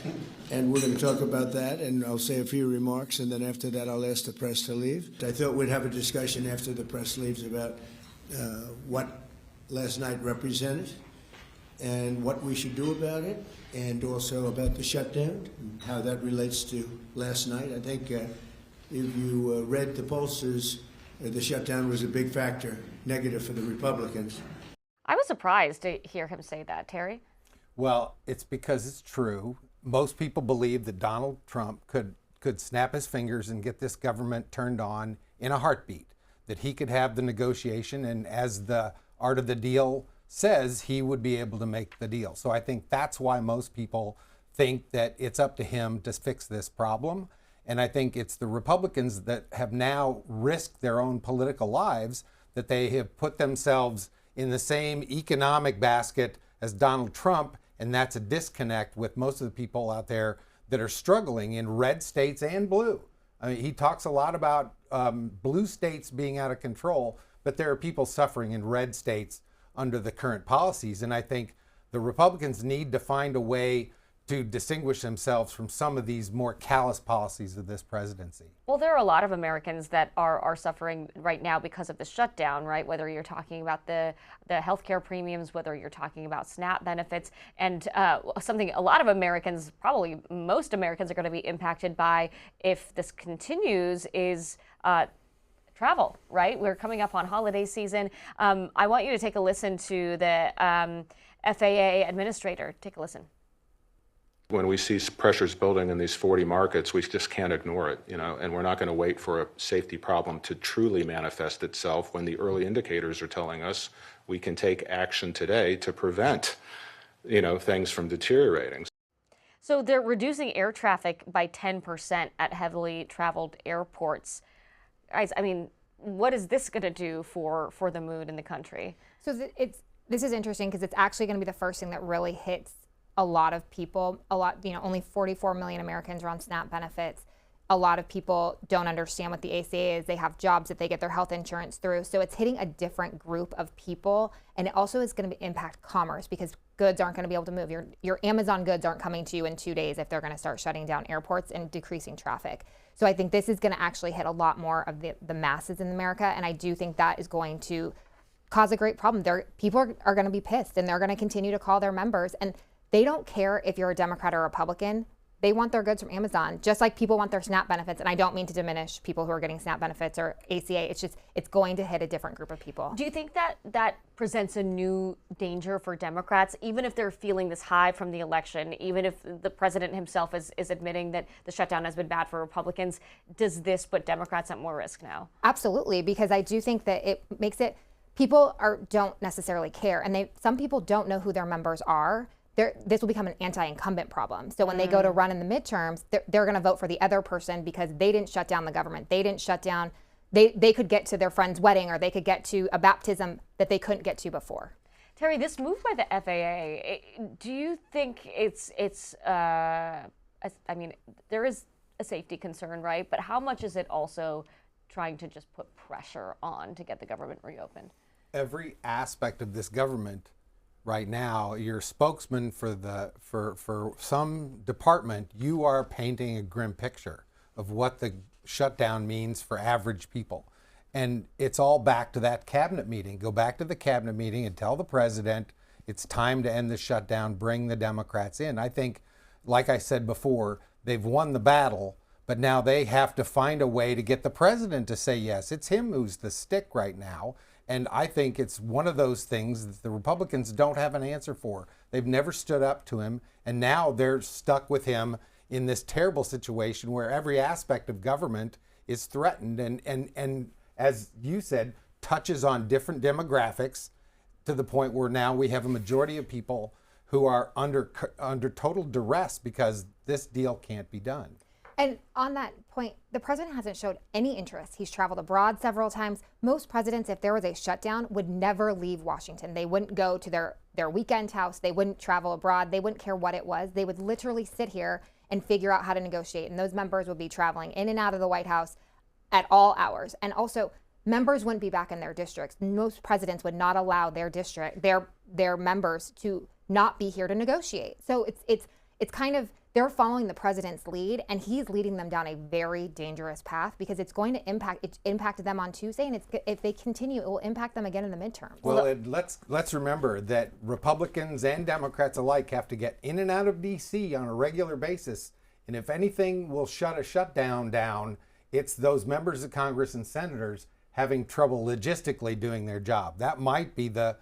and we're going to talk about that, and I'll say a few remarks, and then after that I'll ask the press to leave. I thought we'd have a discussion after the press leaves about what last night represented and what we should do about it, and also about the shutdown and how that relates to last night. I think if you read the pollsters, the shutdown was a big factor, negative for the Republicans. I was surprised to hear him say that, Terry. Well, it's because it's true. Most people believe that Donald Trump could snap his fingers and get this government turned on in a heartbeat, that he could have the negotiation, and as the art of the deal says, he would be able to make the deal. So I think that's why most people think that it's up to him to fix this problem. And I think it's the Republicans that have now risked their own political lives, that they have put themselves in the same economic basket as Donald Trump, and that's a disconnect with most of the people out there that are struggling in red states and blue. I mean, he talks a lot about blue states being out of control, but there are people suffering in red states under the current policies, and I think the Republicans need to find a way to distinguish themselves from some of these more callous policies of this presidency. Well, there are a lot of Americans that are suffering right now because of the shutdown, right? Whether you're talking about the healthcare premiums, whether you're talking about SNAP benefits, and something a lot of Americans, probably most Americans, are going to be impacted by if this continues is travel, right? We're coming up on holiday season. I want you to take a listen to the FAA administrator. Take a listen. When we see pressures building in these 40 markets, we just can't ignore it, and we're not going to wait for a safety problem to truly manifest itself when the early indicators are telling us we can take action today to prevent, things from deteriorating. So they're reducing air traffic by 10% at heavily traveled airports. Guys, I mean, what is this going to do for the mood in the country? So this is interesting because it's actually going to be the first thing that really hits a lot of people. Only 44 million Americans are on SNAP benefits. a lot of people don't understand what the ACA is. They have jobs that they get their health insurance through. So it's hitting a different group of people. And it also is going to impact commerce because goods aren't going to be able to move. Your Amazon goods aren't coming to you in 2 days if they're going to start shutting down airports and decreasing traffic. So I think this is going to actually hit a lot more of the masses in America. And I do think that is going to cause a great problem. People are going to be pissed, and they're going to continue to call their members. And they don't care if you're a Democrat or Republican. They want their goods from Amazon, just like people want their SNAP benefits. And I don't mean to diminish people who are getting SNAP benefits or ACA. It's just, it's going to hit a different group of people. Do you think that that presents a new danger for Democrats, even if they're feeling this high from the election, even if the president himself is admitting that the shutdown has been bad for Republicans? Does this put Democrats at more risk now? Absolutely, because I do think that it makes it, people don't necessarily care. And some people don't know who their members are. This will become an anti-incumbent problem. So when they go to run in the midterms, they're going to vote for the other person because they didn't shut down the government. They didn't shut down, they could get to their friend's wedding, or they could get to a baptism that they couldn't get to before. Terry, this move by the FAA, do you think I mean, there is a safety concern, right? But how much is it also trying to just put pressure on to get the government reopened? Every aspect of this government right now, you're a spokesman for some department, you are painting a grim picture of what the shutdown means for average people. And it's all back to that cabinet meeting. Go back to the cabinet meeting and tell the president it's time to end the shutdown, bring the Democrats in. I think, like I said before, they've won the battle, but now they have to find a way to get the president to say yes. It's him who's the stick right now. And I think it's one of those things that the Republicans don't have an answer for. They've never stood up to him, and now they're stuck with him in this terrible situation where every aspect of government is threatened and as you said, touches on different demographics to the point where now we have a majority of people who are under total duress because this deal can't be done. And on that point, the president hasn't showed any interest. He's traveled abroad several times. Most presidents, if there was a shutdown, would never leave Washington. They wouldn't go to their weekend house. They wouldn't travel abroad. They wouldn't care what it was. They would literally sit here and figure out how to negotiate. And those members would be traveling in and out of the White House at all hours. And also, members wouldn't be back in their districts. Most presidents would not allow their district, their members to not be here to negotiate. So it's kind of, they're following the president's lead, and he's leading them down a very dangerous path because it's going to it impacted them on Tuesday, and if they continue, it will impact them again in the midterms. Well, let's remember that Republicans and Democrats alike have to get in and out of D.C. on a regular basis, and if anything will shut a shutdown down, it's those members of Congress and senators having trouble logistically doing their job. That might be the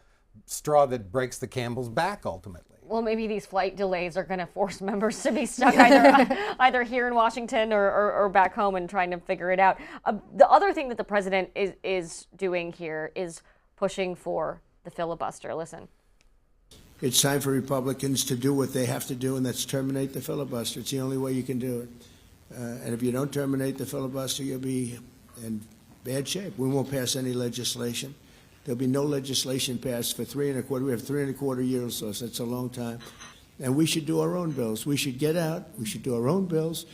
straw that breaks the camel's back ultimately. Well, maybe these flight delays are going to force members to be stuck either here in Washington or back home and trying to figure it out. The other thing that the president is doing here is pushing for the filibuster. Listen. It's time for Republicans to do what they have to do, and that's terminate the filibuster. It's the only way you can do it. And if you don't terminate the filibuster, you'll be in bad shape. We won't pass any legislation. There'll be no legislation passed for 3.25. We have 3.25 years, so that's a long time. And we should do our own bills. We should get out. We should do our own bills.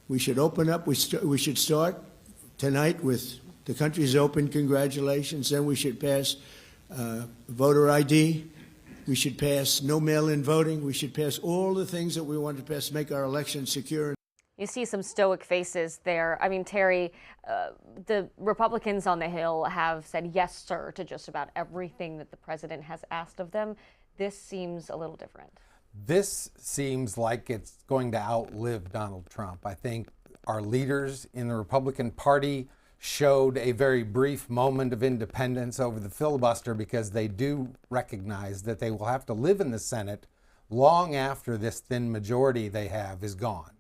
We should open up. We should start tonight with the country's open. Congratulations. Then we should pass voter ID. We should pass no mail-in voting. We should pass all the things that we want to pass to make our elections secure. You see some stoic faces there. I mean, Terry, the Republicans on the Hill have said yes, sir, to just about everything that the president has asked of them. This seems a little different. This seems like it's going to outlive Donald Trump. I think our leaders in the Republican Party showed a very brief moment of independence over the filibuster because they do recognize that they will have to live in the Senate long after this thin majority they have is gone.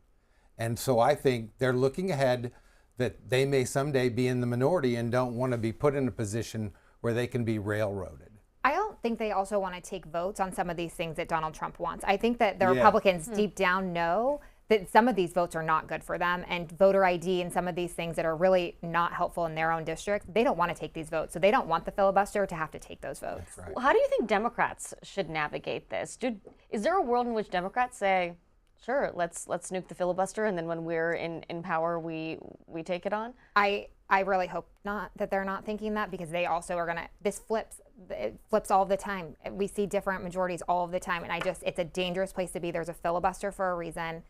And so I think they're looking ahead that they may someday be in the minority and don't want to be put in a position where they can be railroaded. I don't think they also want to take votes on some of these things that Donald Trump wants. I think that the Republicans deep down know that some of these votes are not good for them, and voter ID and some of these things that are really not helpful in their own district, they don't want to take these votes. So they don't want the filibuster to have to take those votes. That's right. How do you think Democrats should navigate this? Is there a world in which Democrats say, Sure, let's nuke the filibuster, and then when we're in power, we take it on. I really hope not, that they're not thinking that, because they also are gonna, it flips all the time. We see different majorities all of the time, and it's a dangerous place to be. There's a filibuster for a reason,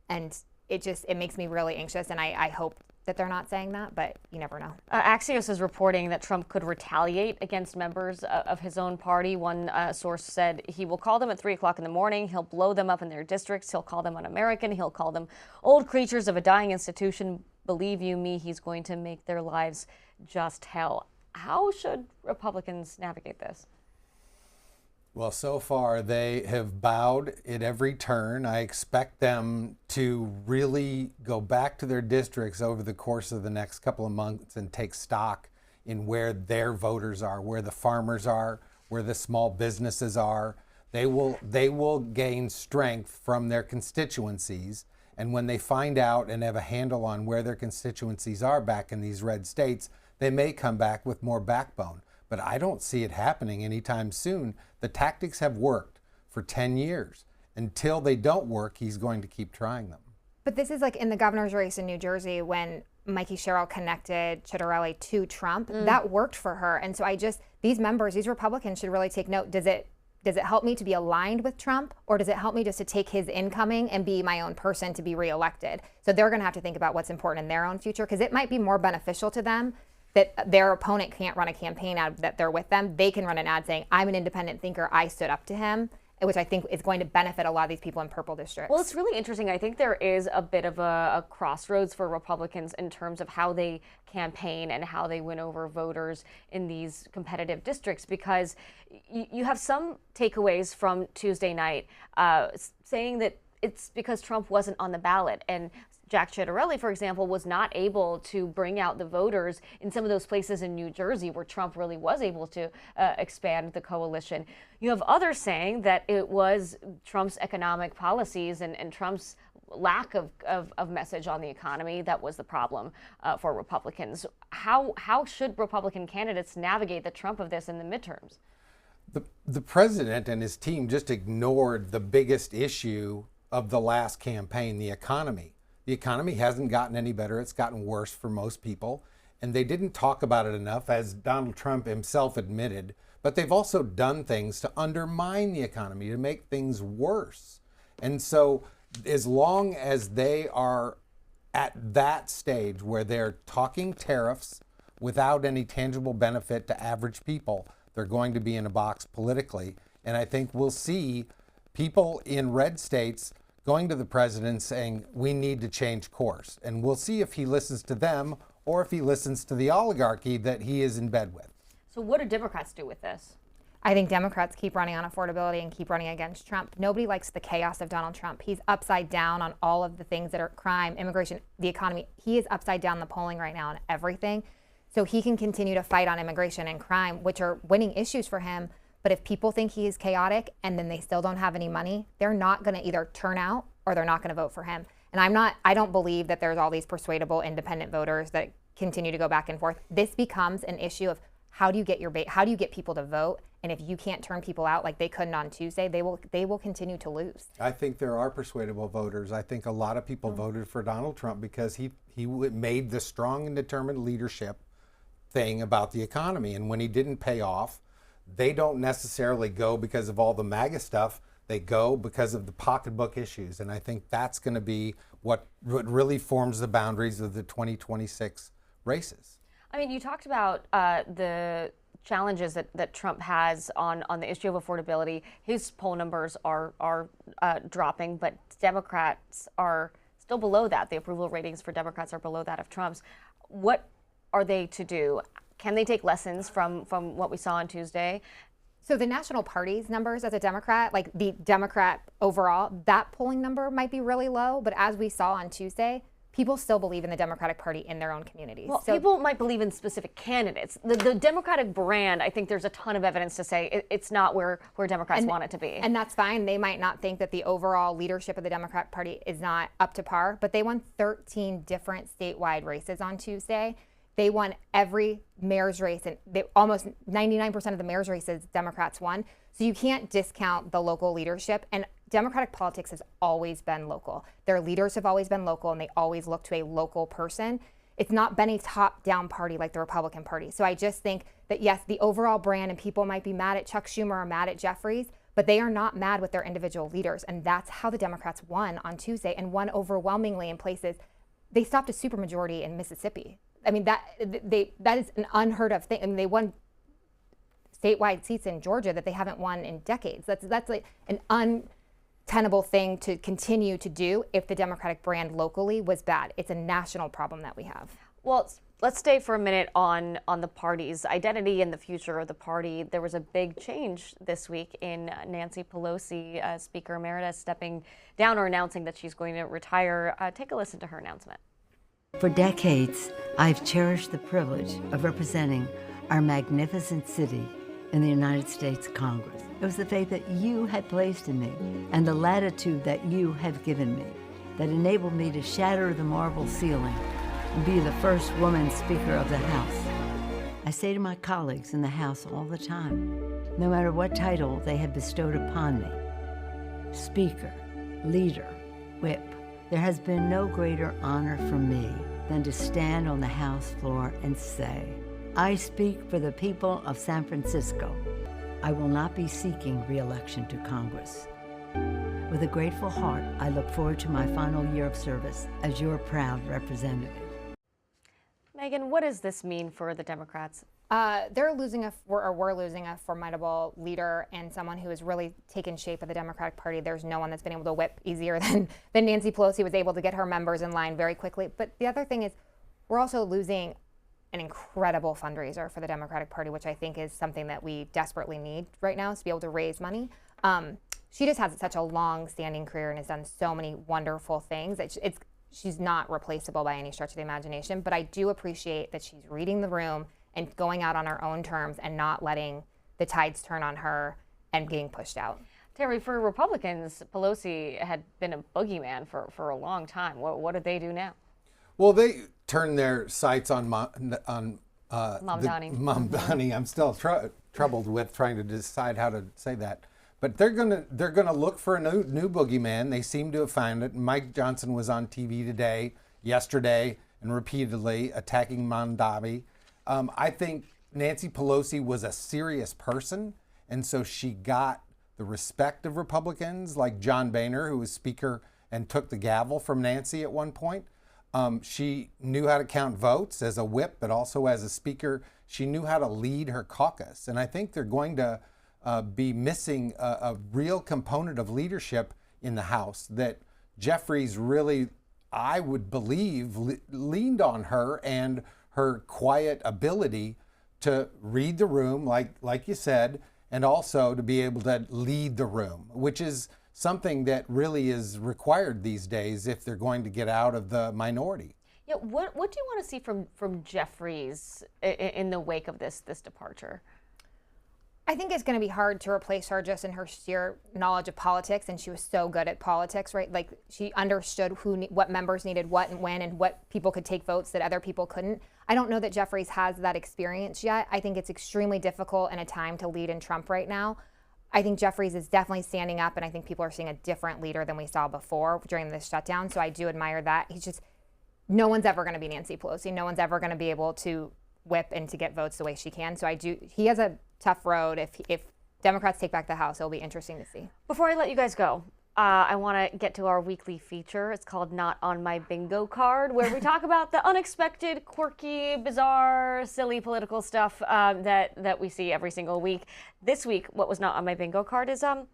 and it makes me really anxious, and I hope that they're not saying that, but you never know. Axios is reporting that Trump could retaliate against members of his own party. One source said he will call them at 3 o'clock in the morning. He'll blow them up in their districts. He'll call them un-American. He'll call them old creatures of a dying institution. Believe you me, he's going to make their lives just hell. How should Republicans navigate this? Well, so far they have bowed at every turn. I expect them to really go back to their districts over the course of the next couple of months and take stock in where their voters are, where the farmers are, where the small businesses are. They will gain strength from their constituencies. And when they find out and have a handle on where their constituencies are back in these red states, they may come back with more backbone. But I don't see it happening anytime soon. The tactics have worked for 10 years. Until they don't work, he's going to keep trying them. But this is like in the governor's race in New Jersey when Mikey Sherrill connected Ciattarelli to Trump. That worked for her. And so these Republicans should really take note. Does it help me to be aligned with Trump, or does it help me just to take his incoming and be my own person to be reelected? So they're going to have to think about what's important in their own future, because it might be more beneficial to them that their opponent can't run a campaign ad that they're with them. They can run an ad saying, I'm an independent thinker, I stood up to him, which I think is going to benefit a lot of these people in purple districts. Well, it's really interesting. I think there is a bit of a crossroads for Republicans in terms of how they campaign and how they win over voters in these competitive districts, because you have some takeaways from Tuesday night saying that it's because Trump wasn't on the ballot. And Jack Ciattarelli, for example, was not able to bring out the voters in some of those places in New Jersey where Trump really was able to expand the coalition. You have others saying that it was Trump's economic policies and Trump's lack of message on the economy that was the problem for Republicans. How should Republican candidates navigate the Trump of this in the midterms? The president and his team just ignored the biggest issue of the last campaign, the economy. The economy hasn't gotten any better. It's gotten worse for most people. And they didn't talk about it enough, as Donald Trump himself admitted. But they've also done things to undermine the economy, to make things worse. And so as long as they are at that stage where they're talking tariffs without any tangible benefit to average people, they're going to be in a box politically. And I think we'll see people in red states going to the president saying, we need to change course. And we'll see if he listens to them or if he listens to the oligarchy that he is in bed with. So what do Democrats do with this? I think Democrats keep running on affordability and keep running against Trump. Nobody likes the chaos of Donald Trump. He's upside down on all of the things that are crime, immigration, the economy. He is upside down the polling right now on everything. So he can continue to fight on immigration and crime, which are winning issues for him. But if people think he is chaotic and then they still don't have any money, they're not going to either turn out or they're not going to vote for him. And I don't believe that there's all these persuadable independent voters that continue to go back and forth. This becomes an issue of how do you get people to vote? And if you can't turn people out like they couldn't on Tuesday, they will continue to lose. I think there are persuadable voters. I think a lot of people voted for Donald Trump because he made the strong and determined leadership thing about the economy. And when he didn't pay off, they don't necessarily go because of all the MAGA stuff. They go because of the pocketbook issues. And I think that's going to be what really forms the boundaries of the 2026 races. I mean, you talked about the challenges that Trump has on the issue of affordability. His poll numbers are dropping, but Democrats are still below that. The approval ratings for Democrats are below that of Trump's. What are they to do? Can they take lessons from what we saw on Tuesday? So the national party's numbers as a Democrat, like the Democrat overall, that polling number might be really low. But as we saw on Tuesday, people still believe in the Democratic Party in their own communities. Well, people might believe in specific candidates. The Democratic brand, I think there's a ton of evidence to say it's not where Democrats want it to be. And that's fine. They might not think that the overall leadership of the Democratic Party is not up to par, but they won 13 different statewide races on Tuesday. They won every mayor's race, and almost 99% of the mayor's races Democrats won. So you can't discount the local leadership. And Democratic politics has always been local. Their leaders have always been local, and they always look to a local person. It's not been a top-down party like the Republican Party. So I just think that, yes, the overall brand, and people might be mad at Chuck Schumer or mad at Jeffries, but they are not mad with their individual leaders. And that's how the Democrats won on Tuesday, and won overwhelmingly in places. They stopped a supermajority in Mississippi. I mean, that is an unheard of thing. I mean, they won statewide seats in Georgia that they haven't won in decades. That's like an untenable thing to continue to do if the Democratic brand locally was bad. It's a national problem that we have. Well, let's stay for a minute on the party's identity and the future of the party. There was a big change this week in Nancy Pelosi, Speaker Emeritus, stepping down or announcing that she's going to retire. Take a listen to her announcement. For decades, I've cherished the privilege of representing our magnificent city in the United States Congress. It was the faith that you had placed in me and the latitude that you have given me that enabled me to shatter the marble ceiling and be the first woman Speaker of the House. I say to my colleagues in the House all the time, no matter what title they have bestowed upon me, Speaker, Leader, Whip, there has been no greater honor for me than to stand on the House floor and say, I speak for the people of San Francisco. I will not be seeking re-election to Congress. With a grateful heart, I look forward to my final year of service as your proud representative. Meghan, what does this mean for the Democrats? We're losing a formidable leader and someone who has really taken shape of the Democratic Party. There's no one that's been able to whip easier than Nancy Pelosi was able to get her members in line very quickly. But the other thing is we're also losing an incredible fundraiser for the Democratic Party, which I think is something that we desperately need right now, is to be able to raise money. She just has such a long-standing career and has done so many wonderful things that she's not replaceable by any stretch of the imagination. But I do appreciate that she's reading the room and going out on her own terms and not letting the tides turn on her and getting pushed out. Terry, for Republicans, Pelosi had been a boogeyman for a long time. What do they do now? Well, they turned their sights on Mom Donnie. Mom Donnie. I'm still troubled with trying to decide how to say that. But they're gonna look for a new boogeyman. They seem to have found it. Mike Johnson was on TV yesterday, and repeatedly attacking Mondami. I think Nancy Pelosi was a serious person, and so she got the respect of Republicans, like John Boehner, who was Speaker and took the gavel from Nancy at one point. She knew how to count votes as a whip, but also as a Speaker. She knew how to lead her caucus, and I think they're going to be missing a real component of leadership in the House that Jeffries really, I would believe, leaned on her and her quiet ability to read the room, like you said, and also to be able to lead the room, which is something that really is required these days if they're going to get out of the minority. Yeah, what do you want to see from Jeffries in the wake of this departure? I think it's going to be hard to replace her just in her sheer knowledge of politics, and she was so good at politics, right? Like, she understood what members needed what and when, and what people could take votes that other people couldn't. I don't know that Jeffries has that experience yet. I think it's extremely difficult in a time to lead in Trump right now. I think Jeffries is definitely standing up, and I think people are seeing a different leader than we saw before during this shutdown, so I do admire that. No one's ever going to be Nancy Pelosi. No one's ever going to be able to whip and to get votes the way she can. So he has a tough road. If Democrats take back the House, it'll be interesting to see. Before I let you guys go, I want to get to our weekly feature. It's called Not on My Bingo Card, where we talk about the unexpected, quirky, bizarre, silly political stuff that we see every single week. This week, what was not on my bingo card is an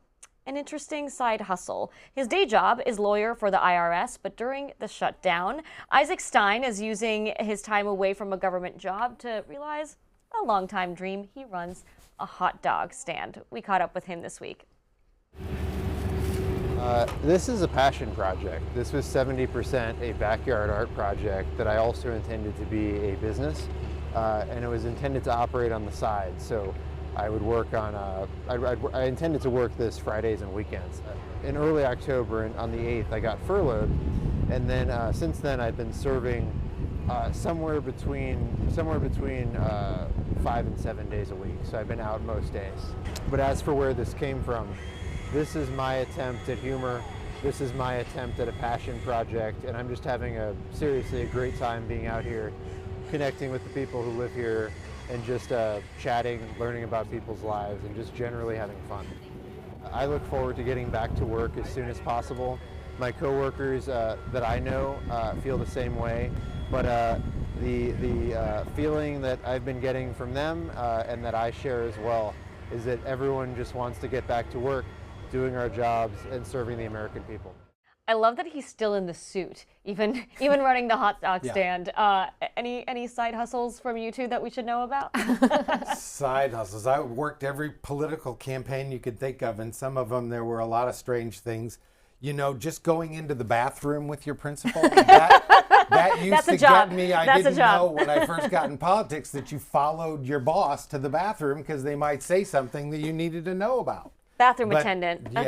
interesting side hustle. His day job is lawyer for the IRS, but during the shutdown, Isaac Stein is using his time away from a government job to realize a longtime dream. He runs a hot dog stand. We caught up with him this week. This is a passion project. This was 70% a backyard art project that I also intended to be a business, and it was intended to operate on the side. So I would work on, I intended to work this Fridays and weekends. In early October, on the 8th, I got furloughed, and then since then I've been serving somewhere between 5 and 7 days a week. So I've been out most days. But as for where this came from, This is my attempt at humor. This is my attempt at a passion project, and I'm just having seriously a great time being out here, connecting with the people who live here, and just chatting, learning about people's lives, and just generally having fun. I look forward to getting back to work as soon as possible. My coworkers that I know feel the same way, but the feeling that I've been getting from them and that I share as well is that everyone just wants to get back to work, doing our jobs and serving the American people. I love that he's still in the suit, even running the hot dog stand. Any side hustles from you two that we should know about? Side hustles. I worked every political campaign you could think of, and some of them there were a lot of strange things. You know, just going into the bathroom with your principal, that used to get me. I didn't know when I first got in politics that you followed your boss to the bathroom because they might say something that you needed to know about. Bathroom attendant. Yeah,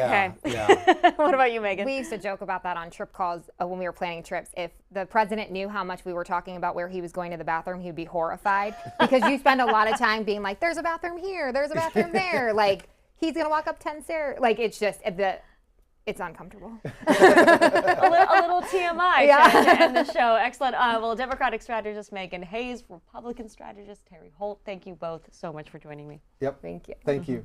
okay. Yeah. What about you, Meghan? We used to joke about that on trip calls when we were planning trips. If the president knew how much we were talking about where he was going to the bathroom, he would be horrified because you spend a lot of time being like, there's a bathroom here, there's a bathroom there. Like, he's going to walk up 10 stairs. Like, it's just, it's uncomfortable. a little TMI to end the show. Excellent. Well, Democratic strategist Meghan Hays, Republican strategist Terry Holt, thank you both so much for joining me. Yep. Thank you. Thank you.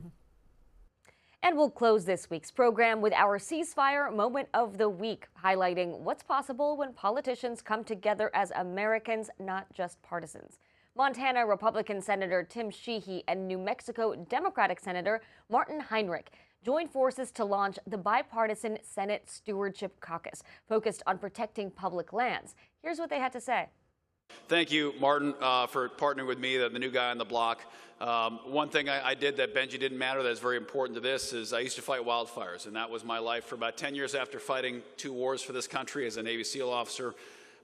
And we'll close this week's program with our ceasefire moment of the week, highlighting what's possible when politicians come together as Americans, not just partisans. Montana Republican Senator Tim Sheehy and New Mexico Democratic Senator Martin Heinrich joined forces to launch the bipartisan Senate Stewardship Caucus, focused on protecting public lands. Here's what they had to say. Thank you, Martin, for partnering with me, the new guy on the block. One thing I did that Benji didn't matter that is very important to this is I used to fight wildfires, and that was my life for about 10 years after fighting 2 wars for this country as a Navy SEAL officer.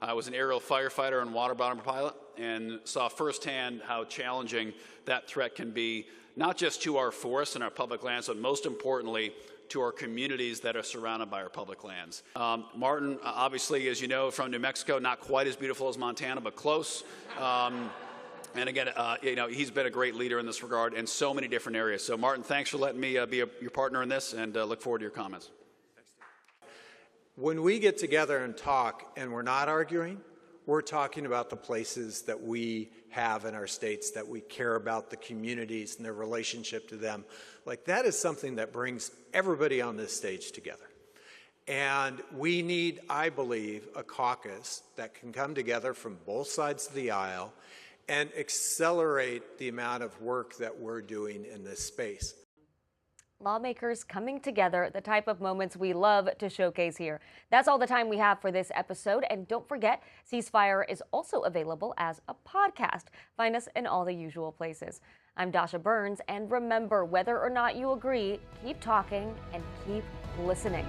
I was an aerial firefighter and water bomber pilot and saw firsthand how challenging that threat can be, not just to our forests and our public lands, but most importantly, to our communities that are surrounded by our public lands. Martin, obviously, as you know, from New Mexico, not quite as beautiful as Montana, but close. And again, you know, he's been a great leader in this regard in so many different areas. So, Martin, thanks for letting me be your partner in this, and look forward to your comments. When we get together and talk, and we're not arguing, we're talking about the places that we have in our states, that we care about the communities and their relationship to them. Like, that is something that brings everybody on this stage together. And we need, I believe, a caucus that can come together from both sides of the aisle and accelerate the amount of work that we're doing in this space. Lawmakers coming together, the type of moments we love to showcase here. That's all the time we have for this episode. And don't forget, Ceasefire is also available as a podcast. Find us in all the usual places. I'm Dasha Burns, and remember, whether or not you agree, keep talking and keep listening.